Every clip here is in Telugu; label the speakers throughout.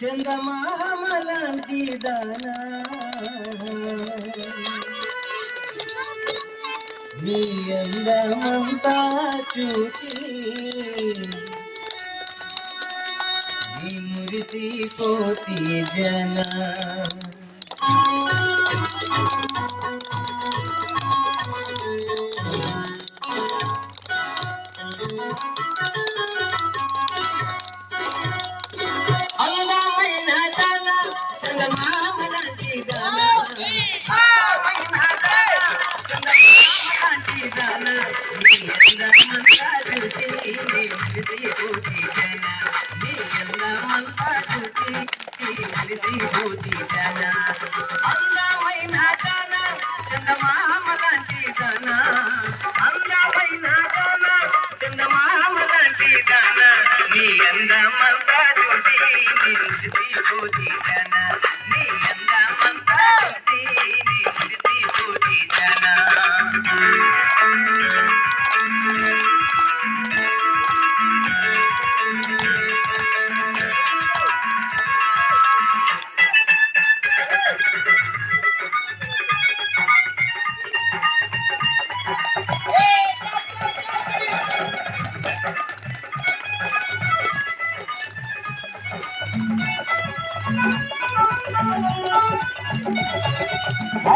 Speaker 1: చందమామలాంటి దానా నీ అందమంతా చూసి నీ మురిసి కోటి జన అందమైన దాన చందమామలాంటి దాన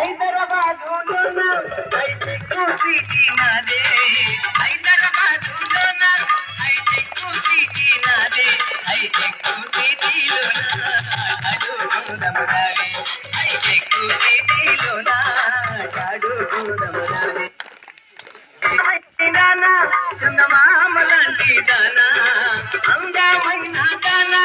Speaker 1: హైదరాబాదులోన హైటెక్ సిటీ నాదే హైదరాబాదులోన హైటెక్ సిటీ నాదే హైటెక్ సిటీలోన అడుగుదమరాగే హైటెక్ సిటీలోన అడుగుదమరాగే దానా చందమామలాంటి దానా అందమైన దానా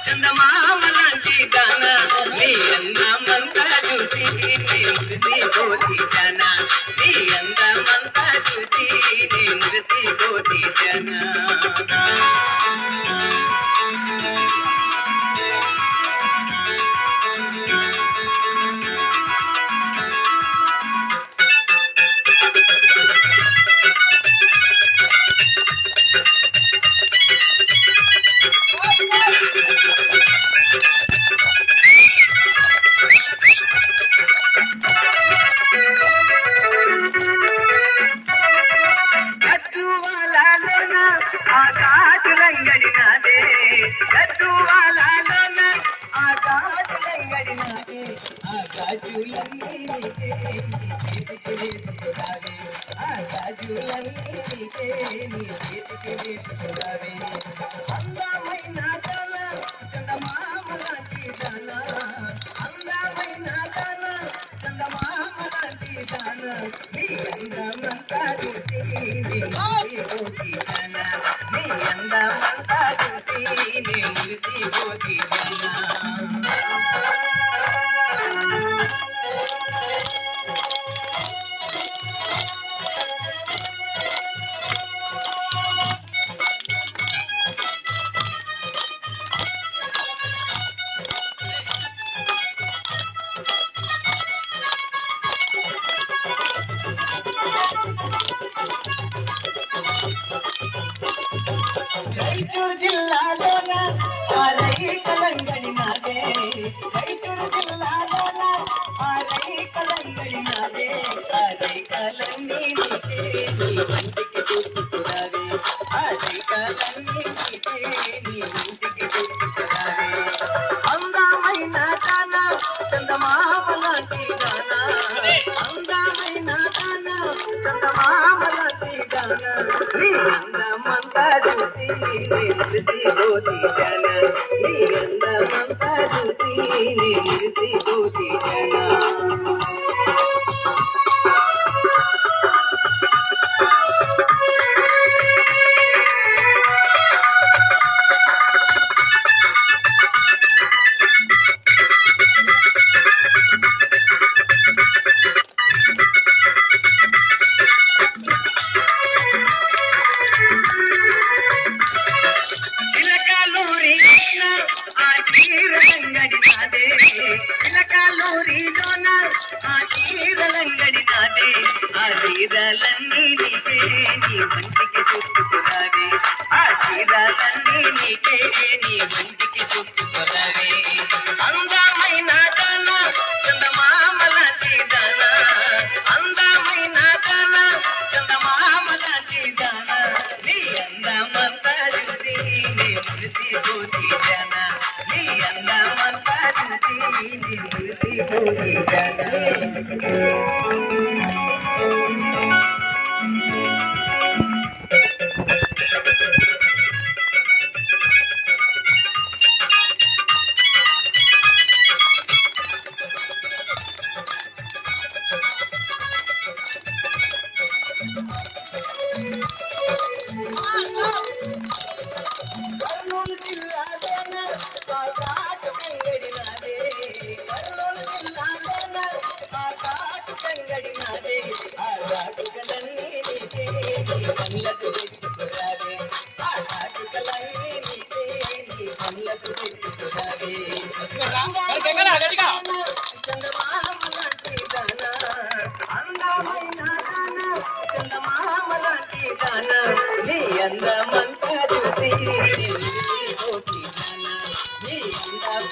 Speaker 1: చందమామలాంటి దానా నీ అందమంతా చూసి నీ మురిసిపోతి జనా నీ అందమంతా చూసి నీ మురిసిపోతి జనా ఆకాశలంగడి నాదే గద్దువాలలోన ఆకాశలంగడి నాదే ఆకాశులన్నీ నీకే చేతికి వేసుకురావే ఆకాశులన్నీ నీకే నీ చేతికి వేసుకురావే అందమైన దాన చందమామలాంటి దాన అందమైన దాన చందమామలాంటి దాన నీ అందమంతా చూసి నీ మురిసిపోతి జన నీ అందమంతా చూసి నీ మురిసిపోతి జన రైచూరు జిల్లాలోన ఆరైకలంగడి నాదే రైచూరు జిల్లాలోన ఆరైకలంగడి నాదే ఆరైకలన్నీ నీకే నీ ఇంటికి చూసుకురావే ఆరైకలన్నీ నీకే నీ ఇంటికి చూసుకురావే అందమైన దాన చందమామలాంటి దాన అందమైన దాన చందమామలాంటి దాన నీ అందమంతా చూసి నీ మురిసిపోతి జన నీ అందమంతా చూసి నీ మురిసిపోతి జన చిలకలూరిలోన ఆ చీరలంగడి నాదే ఆ చీరలన్నీ నీకే నీ ఒంటికి చుట్టుకురావే ఆ చీరలన్నీ నీకే నీ ఒంటికి చుట్టుకురావే నీకే నీ కళ్ళకు పెట్టుకురావే ఆ కాటుకలన్నీ నీకే నీ కళ్ళకు పెట్టుకురావే చందమామ లాంటి దానా అందమైన దానా చందమామ లాంటి దానా నీ అందమంతా చూసి నీ అందం